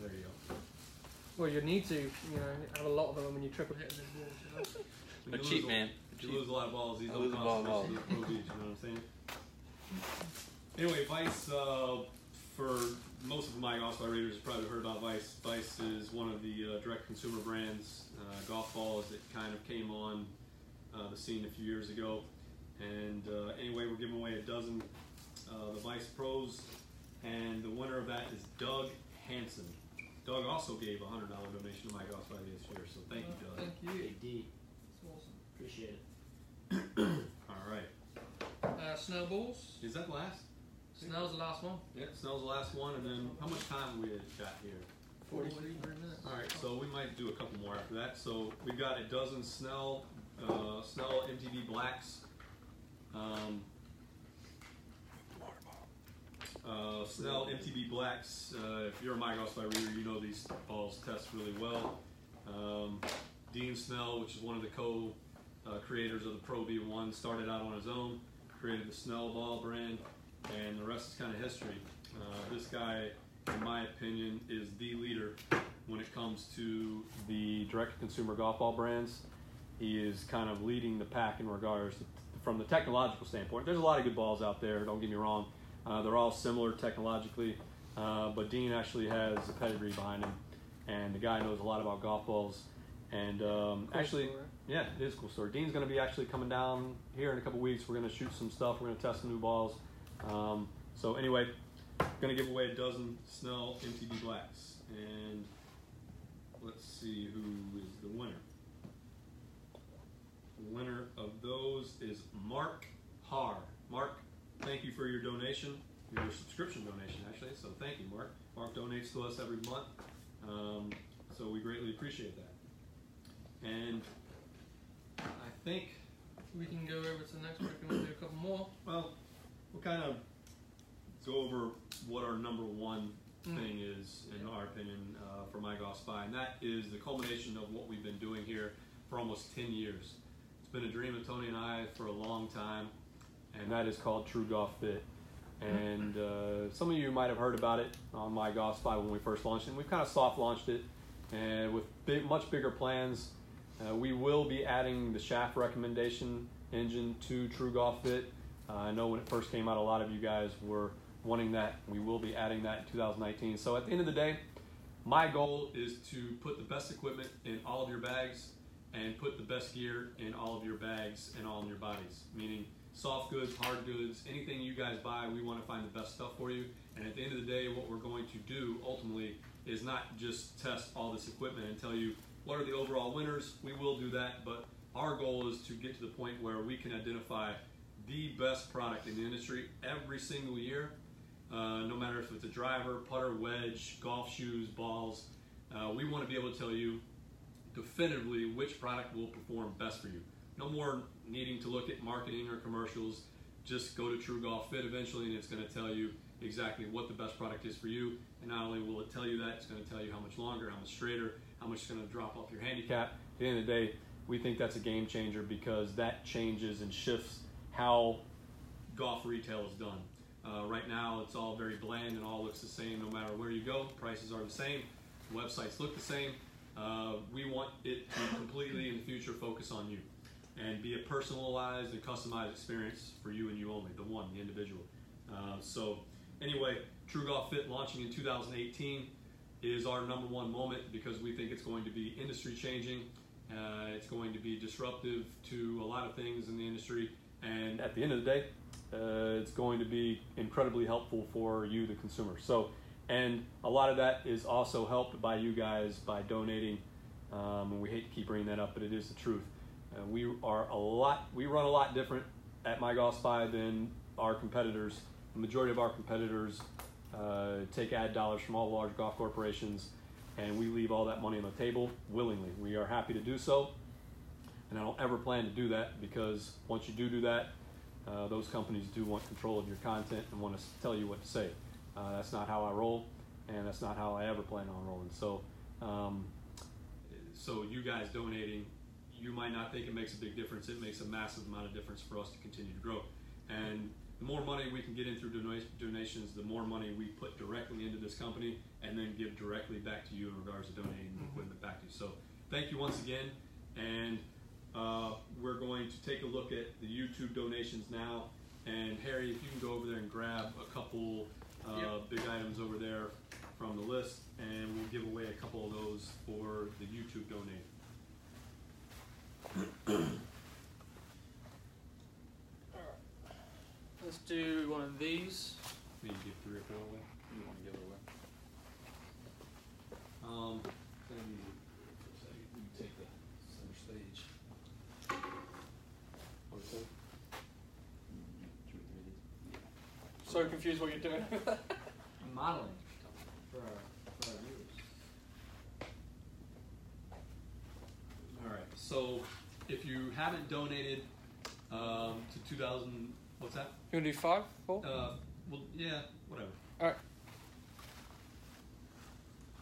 There you go. Well, you need to, have a lot of them when you triple hit them in balls, When They're you cheap, lose man. You lose a lot of balls. These I don't lose a cost ball of as much balls. as the Pro Beach, you know what I'm saying? Anyway, Vice, for most of my MyGolfSpy readers have probably heard about Vice. Vice is one of the direct consumer brands, golf balls that kind of came on the scene a few years ago. And anyway, we're giving away a dozen the Vice Pros, and the winner of that is Doug Hansen. Doug also gave a $100 donation to MyGolfSpy this year, so thank you, Doug. Thank you. Big D. That's awesome. Appreciate it. All right. Snowballs. Is that last? Snell's the last one. Yeah, Snell's the last one, and then how much time have we got here? 43 minutes. All right, so we might do a couple more after that. So we've got a dozen Snell MTV Blacks. Snell MTV Blacks. If you're a MyGolfSpy reader, you know these balls test really well. Dean Snell, which is one of the co-creators of the Pro V1, started out on his own, created the Snell ball brand, and the rest is kind of history. This guy, in my opinion, is the leader when it comes to the direct-to-consumer golf ball brands. He is kind of leading the pack in regards to, from the technological standpoint. There's a lot of good balls out there, don't get me wrong. They're all similar technologically, but Dean actually has a pedigree behind him, and the guy knows a lot about golf balls. And actually, story. yeah, it is a cool story. Dean's going to be actually coming down here in a couple weeks. We're going to shoot some stuff. We're going to test some new balls. So anyway, going to give away a dozen Snell MTB Blacks, and let's see who is the winner. The winner of those is Mark Har. Mark, thank you for your donation, your subscription donation actually, so thank you, Mark. Mark donates to us every month, so we greatly appreciate that. And I think We can go over to the next one if you want to do a couple more. well, we'll kind of go over what our number one thing is, in our opinion, for MyGolfSpy, and that is the culmination of what we've been doing here for almost 10 years. It's been a dream of Tony and I for a long time, and that is called True Golf Fit. And some of you might have heard about it on MyGolfSpy when we first launched it. And we've kind of soft launched it, and with much bigger plans. We will be adding the shaft recommendation engine to True Golf Fit. I know when it first came out, a lot of you guys were wanting that. We will be adding that in 2019. So at the end of the day, my goal is to put the best equipment in all of your bags and put the best gear in all of your bags and all in your bodies, meaning soft goods, hard goods, anything you guys buy, we want to find the best stuff for you. And at the end of the day, what we're going to do ultimately is not just test all this equipment and tell you what are the overall winners. We will do that, but our goal is to get to the point where we can identify the best product in the industry every single year, no matter if it's a driver, putter, wedge, golf shoes, balls. We want to be able to tell you definitively which product will perform best for you. No more needing to look at marketing or commercials. Just go to True Golf Fit eventually, and it's going to tell you exactly what the best product is for you. And not only will it tell you that, it's going to tell you how much longer, how much straighter, how much it's going to drop off your handicap. At the end of the day, we think that's a game changer because that changes and shifts how golf retail is done. Right now, it's all very bland and all looks the same no matter where you go. Prices are the same. Websites look the same. We want it to completely in the future focus on you and be a personalized and customized experience for you and you only, the individual. So anyway, True Golf Fit launching in 2018 is our #1 moment because we think it's going to be industry changing. It's going to be disruptive to a lot of things in the industry, and at the end of the day, it's going to be incredibly helpful for you, the consumer. So, and a lot of that is also helped by you guys by donating. And we hate to keep bringing that up, but it is the truth. We run a lot different at MyGolfSpy than our competitors. The majority of our competitors take ad dollars from all large golf corporations, and we leave all that money on the table willingly. We are happy to do so, and I don't ever plan to do that because once you do that, those companies do want control of your content and want to tell you what to say. That's not how I roll, and that's not how I ever plan on rolling. So, so you guys donating, you might not think it makes a big difference. It makes a massive amount of difference for us to continue to grow. And the more money we can get in through donations, the more money we put directly into this company and then give directly back to you in regards to donating the equipment back to you. So thank you once again. And we're going to take a look at the YouTube donations now. And Harry, if you can go over there and grab a couple big items over there from the list, and we'll give away a couple of those for the YouTube donate. Let's do one of these. Maybe give 3 or 4 away. You want to give it away? You take the center stage. What's that? So confused what you're doing. I'm modeling for our viewers. All right. So if you haven't donated to 2000, what's that? You want to do 5, 4? Well, yeah, whatever. All right.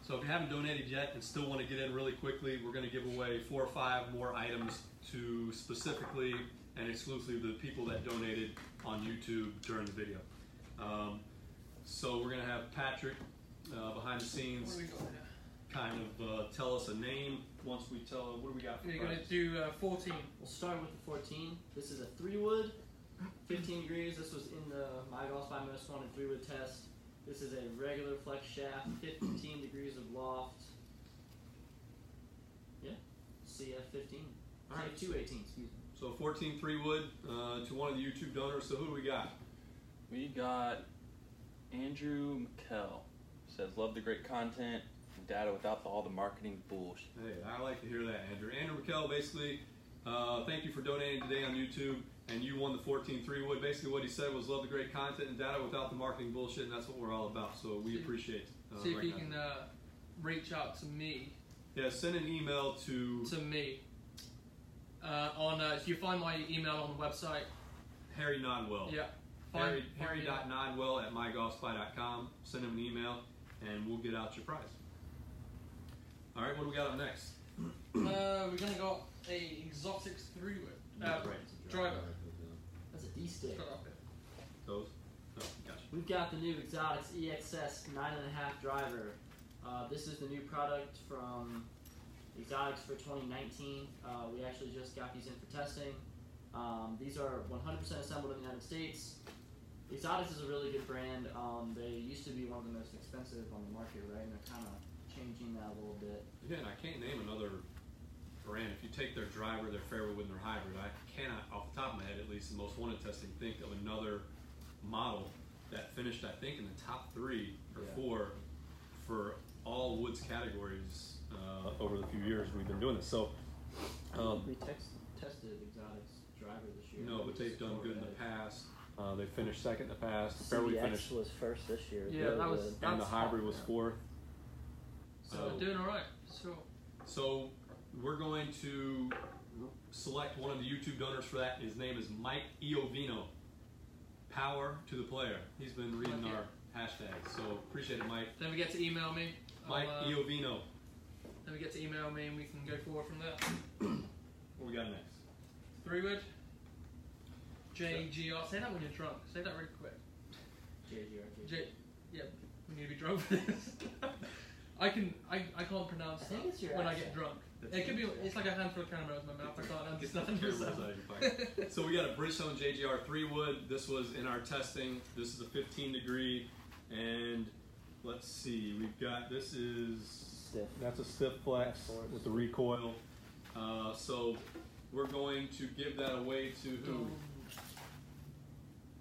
So if you haven't donated yet and still want to get in really quickly, we're going to give away 4 or 5 more items to specifically and exclusively the people that donated on YouTube during the video. So we're going to have Patrick behind the scenes What do we got here? kind of tell us a name once we tell him what do we got for You're going price. to do 14. We'll start with the 14. This is a 3-wood, 15 degrees. This was in the MyGolfSpy Most Wanted 3-wood test. This is a regular flex shaft, 15 degrees of loft. Yeah, CF 15. All right. CF 218, excuse me. So 14 3-wood to one of the YouTube donors. So who do we got? We got Andrew McKell. Says, love the great content and data without all the marketing bullshit. Hey, I like to hear that, Andrew. Andrew McKell, basically, thank you for donating today on YouTube, and you won the 14 3-wood. Basically, what he said was love the great content and data without the marketing bullshit, and that's what we're all about. So we appreciate it. See if right you now. can reach out to me. Yeah, send an email to You find my email on the website. Harry Nodwell. Yeah. Harry.nodwell@mygolfspy.com. Send him an email, and we'll get out your prize. All right, what do we got up next? We're gonna go a exotics 3-wood. Driver. That's a D-stick. Got up here. Those? Oh, gotcha. We've got the new Exotics EXS 9.5 driver. This is the new product from Exotics for 2019. We actually just got these in for testing. These are 100% assembled in the United States. Exotics is a really good brand. They used to be one of the most expensive on the market, right? And they're kind of changing that a little bit. Yeah, and I can't name another brand. If you take their driver, their fairway wood, and their hybrid, I cannot, off the top of my head at least, the most wanted testing, think of another model that finished, I think, in the top 3 or 4 for all woods categories over the few years we've been doing this. So, tested Exotic's driver this year. No, but they've done good in the past. They finished second in the past. CBX Fairway finished, was first this year. Yeah, that was. and the That's hybrid hot, was yeah. fourth. So we're doing all right. Sure. So we're going to select one of the YouTube donors for that. His name is Mike Iovino. Power to the player. He's been reading Okay. our hashtags, so appreciate it, Mike. Then we get to email me. Mike Iovino. Then we get to email me, and we can go forward from there. What we got next? 3-wood. JGR. Say that when you're drunk. Say that really quick. Yeah, we need to be drunk for this. I can't pronounce I think that it's your when I accent. get drunk. It could be. It's like a handful of caramels in my mouth. I can't Get understand the caramels yourself. out of your pocket. So we got a Bridgestone JGR 3-wood. This was in our testing. This is a 15 degree, and let's see. We've got this is Stiff. That's a stiff flex with the recoil. So we're going to give that away to who?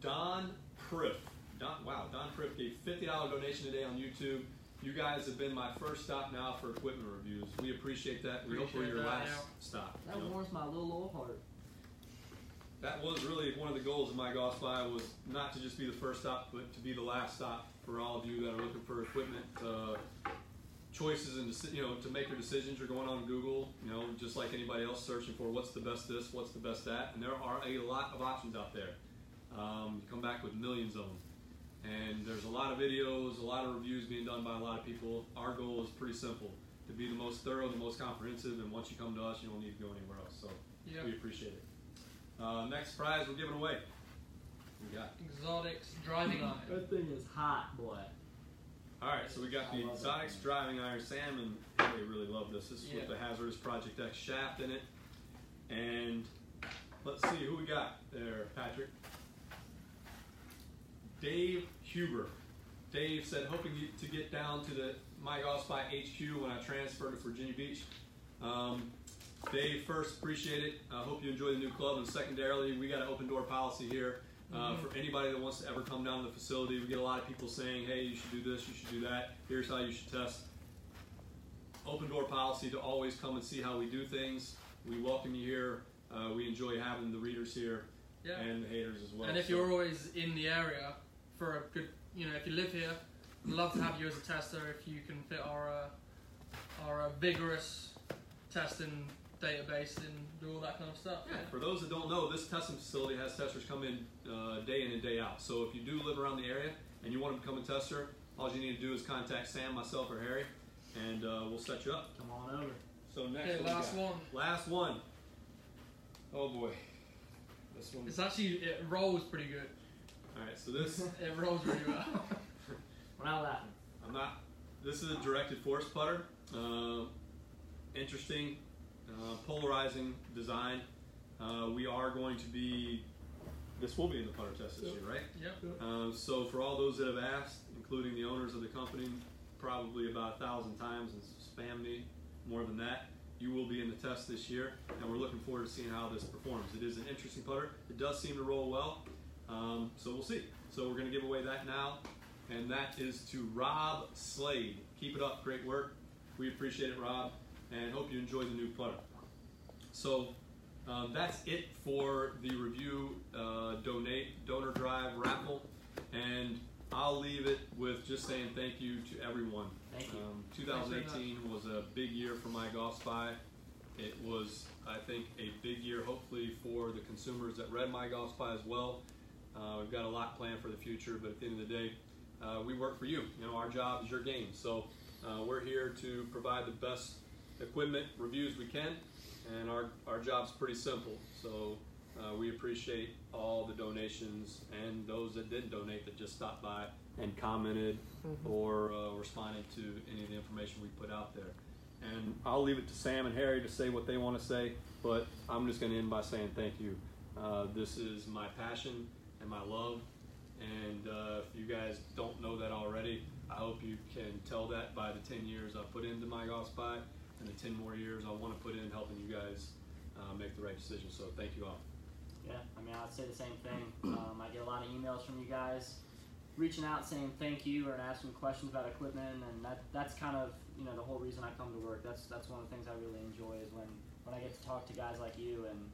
Don Priff. Don Priff gave $50 donation today on YouTube. You guys have been my first stop now for equipment reviews. We appreciate that. We hope we're your last stop. That you know. warms my little old heart. That was really one of the goals of MyGolfSpy, was not to just be the first stop, but to be the last stop for all of you that are looking for equipment choices and to make your decisions. You're going on Google, just like anybody else, searching for what's the best this, what's the best that, and there are a lot of options out there. You come back with millions of them. And there's a lot of videos, a lot of reviews being done by a lot of people. Our goal is pretty simple, to be the most thorough, the most comprehensive, and once you come to us, you don't need to go anywhere else. So we appreciate it. Next prize we're giving away. What we got? Exotics driving iron. That thing is hot, boy. All right, so we got the Exotics driving iron. Sam and Haley really love this. This is with the Hazardous Project X shaft in it. And let's see who we got there, Patrick. Dave Huber. Dave said, hoping to get down to the MyGolfSpy HQ when I transfer to Virginia Beach. Dave, first, appreciate it. I hope you enjoy the new club. And secondarily, we got an open door policy here. For anybody that wants to ever come down to the facility, we get a lot of people saying, hey, you should do this, you should do that. Here's how you should test. Open door policy to always come and see how we do things. We welcome you here. We enjoy having the readers here and the haters as well. And if you're always in the area for a good, if you live here, we'd love to have you as a tester if you can fit our vigorous testing database and do all that kind of stuff. Yeah. For those that don't know, this testing facility has testers come in day in and day out. So if you do live around the area and you want to become a tester, all you need to do is contact Sam, myself, or Harry, and we'll set you up. Come on over. So next, Okay, last one. Last one. Oh boy, this one. It's actually, it rolls pretty good. All right, so this. It rolls really well. We're not laughing. I'm not. This is a directed force putter. Interesting, polarizing design. We are going to be. This will be in the putter test this year, right? Yep. So for all those that have asked, including the owners of the company, probably about 1,000 times and spam me more than that, you will be in the test this year, and we're looking forward to seeing how this performs. It is an interesting putter. It does seem to roll well, so we'll see. So we're going to give away that now, and that is to Rob Slade. Keep it up, great work. We appreciate it, Rob, and hope you enjoy the new putter. So that's it for the review donor drive raffle, and I'll leave it with just saying thank you to everyone. Thank you. 2018 was a big year for MyGolfSpy. It was, I think, a big year, hopefully, for the consumers that read MyGolfSpy as well. We've got a lot planned for the future, but at the end of the day, we work for you. Our job is your game. So we're here to provide the best equipment reviews we can, and our job's pretty simple. So we appreciate all the donations and those that didn't donate that just stopped by and commented or responded to any of the information we put out there. And I'll leave it to Sam and Harry to say what they want to say, but I'm just going to end by saying thank you. This is my passion and my love, and if you guys don't know that already, I hope you can tell that by the 10 years I put into MyGolfSpy and the 10 more years I want to put in helping you guys make the right decision. So thank you all. Yeah, I'd say the same thing. I get a lot of emails from you guys reaching out saying thank you or asking questions about equipment, and that's kind of the whole reason I come to work. That's one of the things I really enjoy is when I get to talk to guys like you and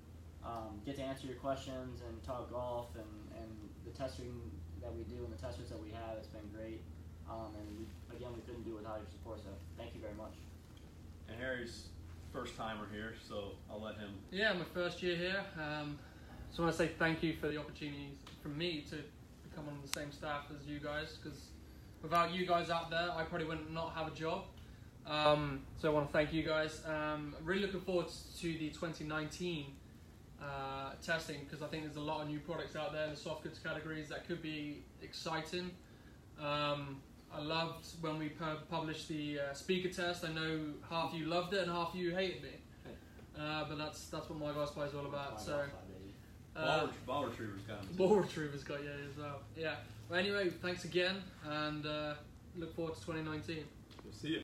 get to answer your questions and talk golf and the testing that we do and the testers that we have. It's been great. And we couldn't do it without your support. So thank you very much. And Harry's first timer here, so I'll let him. Yeah, my first year here. So I want to say thank you for the opportunity from me to become on the same staff as you guys, because without you guys out there, I probably wouldn't not have a job. So I want to thank you guys. Really looking forward to the 2019 testing, because I think there's a lot of new products out there in the soft goods categories that could be exciting. I loved when we published the speaker test. I know half you loved it and half you hated me, but that's what MyGolfSpy is all about. So Ball retrievers got him. Ball retrievers got you as well. Yeah. Well, anyway, thanks again, and look forward to 2019. We'll see you.